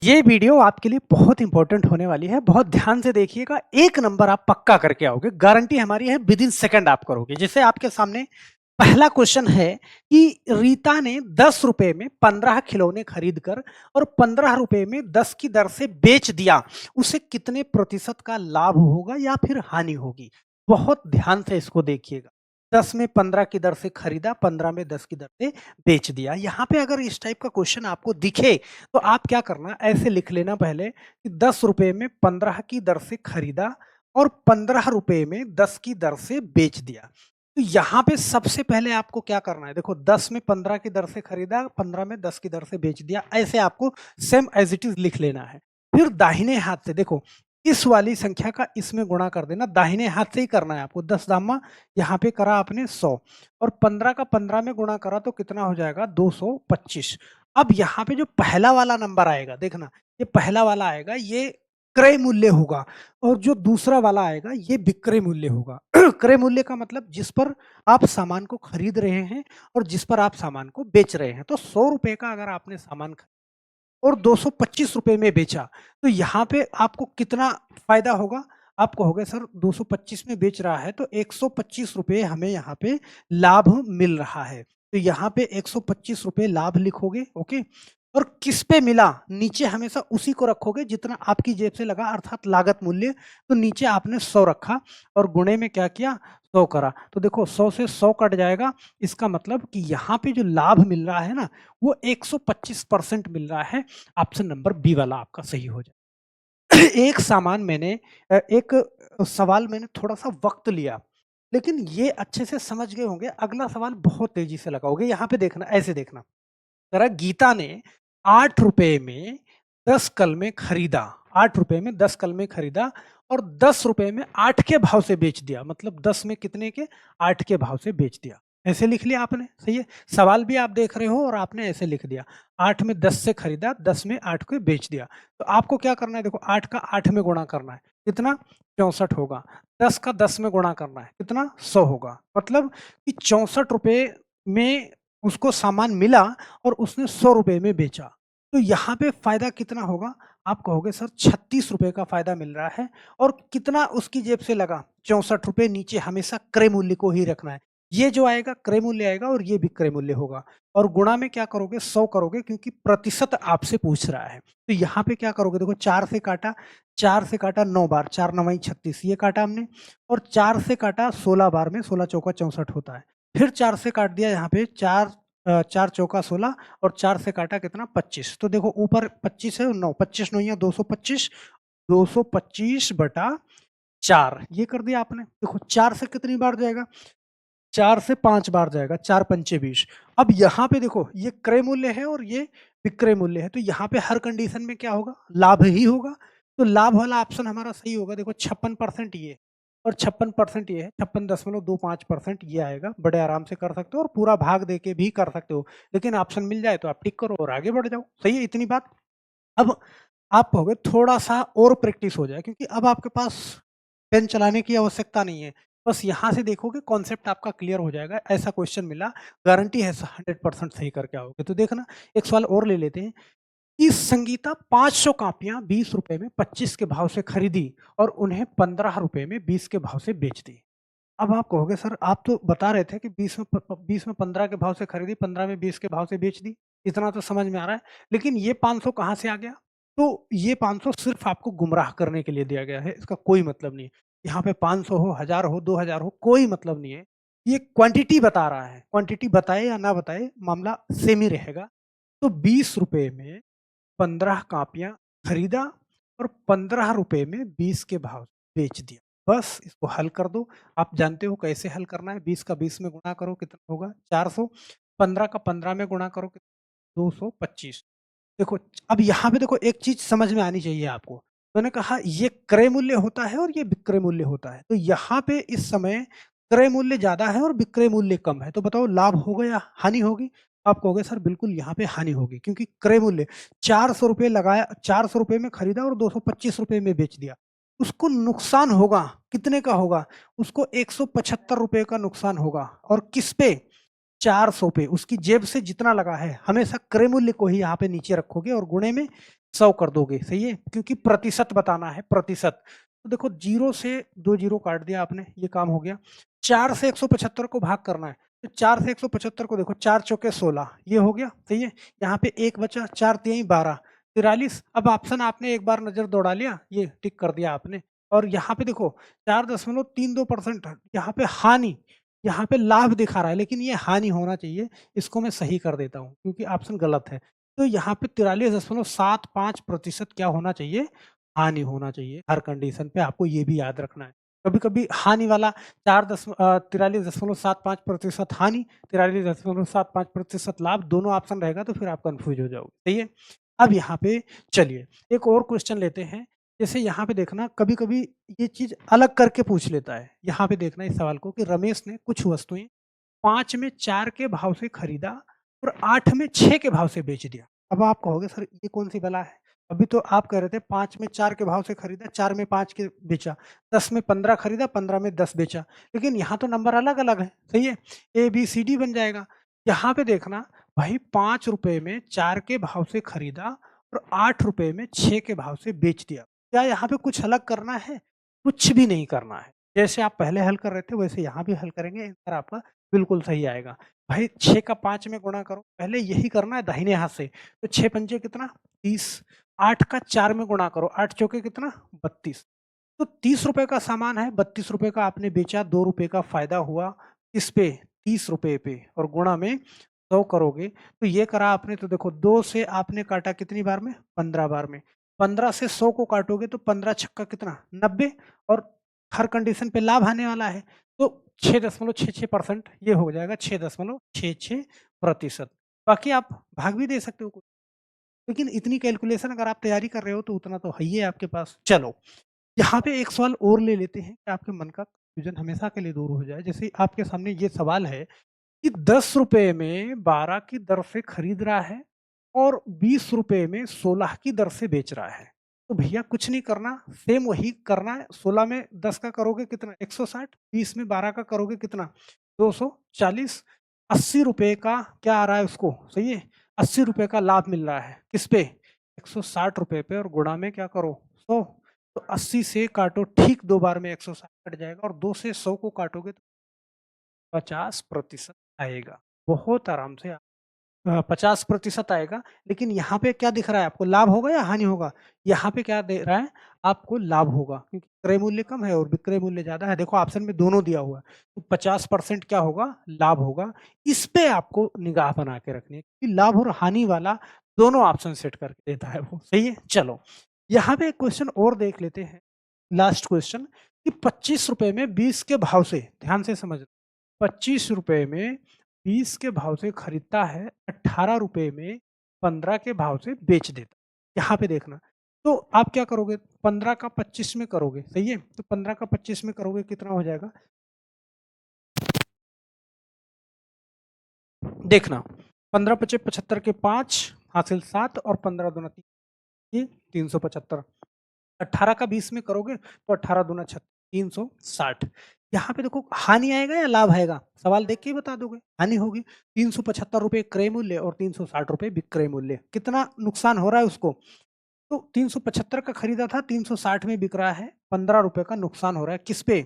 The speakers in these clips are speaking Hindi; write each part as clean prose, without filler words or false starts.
ये वीडियो आपके लिए बहुत इंपॉर्टेंट होने वाली है। बहुत ध्यान से देखिएगा, एक नंबर आप पक्का करके आओगे। गारंटी हमारी है, विद इन सेकंड आप करोगे। जैसे आपके सामने पहला क्वेश्चन है कि रीता ने 10 रुपए में 15 खिलौने खरीद कर और 15 रुपए में 10 की दर से बेच दिया। उसे कितने प्रतिशत का लाभ होगा या फिर हानि होगी? बहुत ध्यान से इसको देखिएगा। 10 में 15 की दर से खरीदा, 15 में 10 की दर से बेच दिया। यहाँ पे अगर इस टाइप का क्वेश्चन आपको दिखे तो आप क्या करना, ऐसे लिख लेना पहले कि 10 रुपए में 15 की दर से खरीदा और 15 रुपए में 10 की दर से बेच दिया। तो यहाँ पे सबसे पहले आपको क्या करना है, देखो 10 में 15 की दर से खरीदा, 15 में 10 की दर से बेच दिया, ऐसे आपको सेम एज इट इज लिख लेना है। फिर दाहिने हाथ से देखो, इस वाली संख्या का इसमें गुणा कर देना, दाहिने हाथ से ही करना है आपको। 10 दामा यहाँ पे करा आपने 100 और 15 का 15 में गुणा करा तो कितना हो जाएगा, 225। अब यहाँ पे जो पहला वाला नंबर आएगा, देखना ये पहला वाला आएगा, ये क्रय मूल्य होगा और जो दूसरा वाला आएगा ये विक्रय मूल्य होगा। क्रय मूल्य का मतलब जिस पर आप सामान को खरीद रहे हैं और जिस पर आप सामान को बेच रहे हैं। तो 100 रुपए का अगर आपने सामान और 225 रुपए में बेचा तो यहाँ पे आपको कितना फायदा होगा? आपको होगा सर 225 में बेच रहा है तो 125 रुपए हमें यहाँ पे लाभ मिल रहा है। तो यहाँ पे 125 रुपए लाभ लिखोगे, ओके। और किस पे मिला, नीचे हमेशा उसी को रखोगे जितना आपकी जेब से लगा, अर्थात लागत मूल्य। तो नीचे आपने 100 रखा और गुणे में क्या किया, 100 करा। तो देखो 100 से 100 कट जाएगा, इसका मतलब कि यहाँ पे जो लाभ मिल रहा है ना, वो 125% मिल रहा है। ऑप्शन नंबर बी वाला आपका सही हो जाए। एक सामान मैंने एक सवाल मैंने थोड़ा-सा वक़्त लिया, लेकिन ये अच्छे से समझ गए होंगे। अगला सवाल बहुत तेज़ी से लगाओगे। यहाँ पे देखना, ऐसे देखना। ज़रा, गीता ने 8 रुपए में 10 कलमें खरीदा, 8 रुपए में 10 कलमें खरीदा और 10 रुपए में 8 के भाव से बेच दिया। मतलब 10 में कितने के, 8 के भाव से बेच दिया। ऐसे लिख लिया आपने, सही है। सवाल भी आप देख रहे हो और आपने ऐसे लिख दिया। 8 में 10 से खरीदा, 10 में 8 को बेच दिया। तो आपको क्या करना है, देखो 8 का 8 में गुणा करना है, कितना, 64 होगा। 10 का 10 में गुणा करना है, कितना, 100 होगा। मतलब कि 64 रुपए में उसको सामान मिला और उसने 100 रुपए में बेचा। तो यहाँ पे फायदा कितना होगा? आप कहोगे सर 36 रुपए का फायदा मिल रहा है। और कितना उसकी जेब से लगा, 64 रुपए। नीचे हमेशा क्रय मूल्य को ही रखना है। ये जो आएगा क्रय मूल्य आएगा और ये भी क्रय मूल्य होगा। और गुणा में क्या करोगे, 100 करोगे, क्योंकि प्रतिशत आपसे पूछ रहा है। तो यहाँ पे क्या करोगे, देखो 4 से काटा, 4 से काटा 9 बार, 4 9 36, ये काटा हमने। और 4 से काटा 16 बार में, 16 चौका 64 होता है। फिर 4 से काट दिया, यहाँ पे 4 चौका 16 और 4 से काटा कितना, 25। तो देखो ऊपर 25 है और 9, 25 9 225, 225 बटा 4, ये कर दिया आपने। देखो 4 से कितनी बार जाएगा, 4 से 5 बार जाएगा, 4 पंचे 20। अब यहाँ पे देखो ये क्रय मूल्य है और ये विक्रय मूल्य है, तो यहाँ पे हर कंडीशन में क्या होगा, लाभ ही होगा। तो लाभ वाला ऑप्शन हमारा सही होगा। देखो 56% ये और 56% ये है, 56.25% ये आएगा। बड़े आराम से कर सकते हो और पूरा भाग दे के भी कर सकते हो, लेकिन ऑप्शन मिल जाए तो आप टिक करो और आगे बढ़ जाओ। सही है, इतनी बात। अब आप कहोगे थोड़ा सा और प्रैक्टिस हो जाए, क्योंकि अब आपके पास पेन चलाने की आवश्यकता नहीं है। बस यहाँ से देखोगे कॉन्सेप्ट आपका क्लियर हो जाएगा। ऐसा क्वेश्चन मिला, गारंटी है 100% सही करके आओगे। तो देखना, एक सवाल और ले लेते हैं कि संगीता 500 कापियां 20 रुपए में 25 के भाव से खरीदी और उन्हें 15 रुपए में 20 के भाव से बेच दी। अब आप कहोगे सर आप तो बता रहे थे कि 20 में 15 के भाव से खरीदी, 15 में 20 के भाव से बेच दी। इतना तो समझ में आ रहा है, लेकिन ये 500 कहाँ से आ गया? तो ये 500 सिर्फ आपको गुमराह करने के लिए दिया गया है, इसका कोई मतलब नहीं है। यहाँ पे 500 हो, 1000 हो, 2000 हो, कोई मतलब नहीं है। ये क्वांटिटी बता रहा है, क्वांटिटी बताए या ना बताए मामला सेम ही रहेगा। तो 20 रुपए में 15 कापियाँ खरीदा और 15 रुपए में 20 के भाव से बेच दिया। बस इसको हल कर दो। आप जानते हो कैसे हल करना है। 20 का 20 में गुणा करो, कितना होगा, 400। 15 का 15 में गुणा करो, कितना, 225। देखो अब यहाँ पे देखो एक चीज़ समझ में आनी चाहिए आपको। मैंने कहा ये क्रय मूल्य होता है और ये विक्रय मूल्य होता है। तो यहाँ पे इस समय क्रय मूल्य ज़्यादा है और विक्रय मूल्य कम है। तो बताओ लाभ होगा या हानि होगी? आप कहोगे सर बिल्कुल यहाँ पे हानि होगी, क्योंकि क्रय मूल्य 400 रुपए लगाया, 400 रुपए में खरीदा और 225 रुपए में बेच दिया। उसको नुकसान होगा, कितने का होगा? उसको 175 रुपए का नुकसान होगा। और किस पे? 400 पे उसकी जेब से जितना लगा है हमेशा क्रय मूल्य को ही यहाँ पे नीचे रखोगे और गुणे में 100 कर दोगे, सही है, क्योंकि प्रतिशत बताना है, प्रतिशत। तो देखो 0 से 2 जीरो काट दिया आपने, ये काम हो गया। 4 से 175 को भाग करना है, तो 4 से 175 को देखो, 4 चौके 16, ये हो गया, सही है। यहाँ पे 1 बचा, 4 तिहाई 12, 43। अब ऑप्शन आपने एक बार नजर दौड़ा लिया, ये टिक कर दिया आपने। और यहाँ पे देखो 4.32% यहाँ पे हानि, यहाँ पे लाभ दिखा रहा है, लेकिन ये हानि होना चाहिए, इसको मैं सही कर देता हूँ क्योंकि ऑप्शन गलत है। तो यहाँ पे 43.75% क्या होना चाहिए, हानि होना चाहिए। हर कंडीशन पे आपको ये भी याद रखना है। कभी-कभी हानि वाला 43.75% हानि, 43.75% लाभ, दोनों ऑप्शन रहेगा तो फिर आप कन्फ्यूज हो जाओगे, सही है। अब यहाँ पे चलिए एक और क्वेश्चन लेते हैं। जैसे यहाँ पे देखना, कभी-कभी ये चीज़ अलग करके पूछ लेता है। यहाँ पे देखना इस सवाल को कि रमेश ने कुछ वस्तुएँ 5 में 4 के भाव से खरीदा और 8 में 6 के भाव से बेच दिया। अब आप कहोगे सर ये कौन-सी बला है? अभी तो आप कह रहे थे 5 में 4 के भाव से खरीदा, 4 में 5 के बेचा, 10 में 15 खरीदा, 15 में 10 बेचा। लेकिन यहाँ तो नंबर अलग-अलग है, सही है? ए, बी, सी, डी बन जाएगा। यहाँ पे देखना भाई ₹5 में 4 के भाव से खरीदा और ₹8 में 6 के भाव से बेच दिया। क्या यहाँ पे कुछ अलग करना है? कुछ भी नहीं करना है। जैसे आप पहले हल कर रहे थे वैसे यहाँ भी हल करेंगे, आंसर आपका बिल्कुल सही आएगा। भाई 6 का 5 में गुणा करो, पहले यही करना है दाहिने हाथ से। तो 6 पंजे कितना 30, 8 का 4 में गुणा करो, 8 चौके कितना 32। तो ₹30 का सामान है, ₹32 का आपने बेचा, ₹2 का फ़ायदा हुआ, किस पे ₹30 पे, और गुणा में 100 करोगे तो ये करा आपने। तो देखो 2 से आपने काटा कितनी बार में, 15 बार में। 15 से 100 को काटोगे तो 15 छक्का कितना 90, और हर कंडीशन पे लाभ आने वाला है, तो 6.66% ये हो जाएगा, 6.66%। बाकी आप भाग भी दे सकते हो कुछ, लेकिन इतनी कैलकुलेशन अगर आप तैयारी कर रहे हो तो उतना तो है ही है आपके पास। चलो यहाँ पे एक सवाल और ले लेते हैं कि आपके मन का कंफ्यूजन हमेशा के लिए दूर हो जाए। जैसे आपके सामने ये सवाल है कि ₹10 में 12 की दर से खरीद रहा है और ₹20 में 16 की दर से बेच रहा है। तो भैया कुछ नहीं करना, सेम वही करना है। 16 में 10 का करोगे कितना 160, 20 में 12 का करोगे कितना 240, ₹80 का क्या आ रहा है उसको, सही है, ₹80 का लाभ मिल रहा है किस पे, ₹160 पे, और गुणा में क्या करो 100। तो 80 से काटो ठीक 2 बार में 160 कट जाएगा, और 2 से 100 को काटोगे तो 50% आएगा। बहुत आराम से 50% आएगा। लेकिन यहाँ पे क्या दिख रहा है आपको, लाभ होगा या हानि होगा? यहाँ पे क्या दे रहा है आपको, लाभ होगा, क्योंकि क्रय मूल्य कम है और विक्रय मूल्य ज़्यादा है। देखो ऑप्शन में दोनों दिया हुआ है, तो 50% क्या होगा, लाभ होगा। इस पे आपको निगाह बना के रखनी है कि लाभ और हानि वाला दोनों ऑप्शन सेट करके देता है वो, सही है। चलो यहाँ पे एक क्वेश्चन और देख लेते हैं, लास्ट क्वेश्चन, कि ₹25 में 20 के भाव से, ध्यान से समझ, ₹25 में 20 के भाव से खरीदता है, ₹18 में 15 के भाव से बेच देता है। यहाँ पे देखना, तो आप क्या करोगे, 15 का 25 में करोगे, सही है, तो 15 का 25 में करोगे कितना हो जाएगा, देखना 15 पचे 75 के 5 हासिल 7, और 15 दूना 3, ये 375। 18 का 20 में करोगे तो 18 दूना 36, 360। यहाँ पे देखो हानि आएगा या लाभ आएगा, सवाल देख के ही बता दोगे, हानि होगी। ₹375 क्रय मूल्य और ₹360 विक्रय मूल्य, कितना नुकसान हो रहा है उसको, तो 375 का खरीदा था, 360 में बिक रहा है, ₹15 का नुकसान हो रहा है किस पे,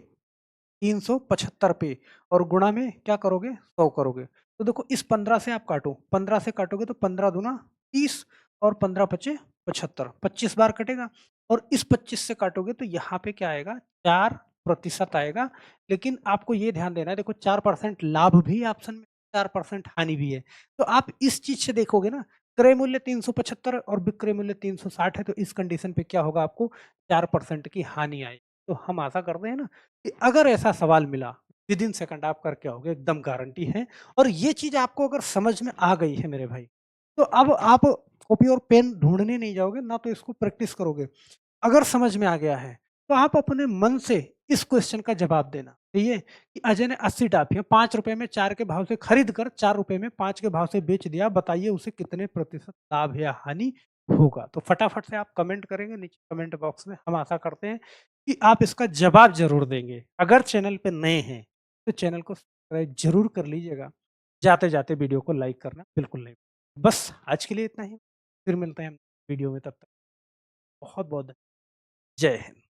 375 पे, और गुणा में क्या करोगे 100 करोगे। तो देखो इस 15 से आप काटो, 15 से काटोगे तो 15 दूना 30, और 15 पचे 75, 25 बार कटेगा, और इस 25 से काटोगे तो यहाँ पे क्या आएगा 4% आएगा। लेकिन आपको ये ध्यान देना है, देखो 4% लाभ भी ऑप्शन में, 4% हानि भी है। तो आप इस चीज से देखोगे ना, क्रय मूल्य 375 और विक्रय मूल्य 360 है, तो इस कंडीशन पे क्या होगा, आपको 4% की हानि आएगी। तो हम आशा करते हैं ना कि अगर ऐसा सवाल मिला विद इन सेकंड आप करके आओगे, एकदम गारंटी है। और ये चीज आपको अगर समझ में आ गई है मेरे भाई, तो अब आप कॉपी और पेन ढूंढने नहीं जाओगे ना, तो इसको प्रैक्टिस करोगे। अगर समझ में आ गया है तो आप अपने मन से इस क्वेश्चन का जवाब देना, ठीक है, कि अजय ने 80 टाफियां ₹5 में 4 के भाव से खरीद कर ₹4 में 5 के भाव से बेच दिया, बताइए उसे कितने प्रतिशत लाभ या हानि होगा। तो फटाफट से आप कमेंट करेंगे नीचे कमेंट बॉक्स में, हम आशा करते हैं कि आप इसका जवाब ज़रूर देंगे। अगर चैनल पे नए हैं, तो चैनल को सब्सक्राइब ज़रूर कर लीजिएगा। जाते-जाते वीडियो को लाइक करना बिल्कुल नहीं। बस आज के लिए इतना ही, फिर मिलते हैं वीडियो में, तब तक बहुत-बहुत जय हिंद।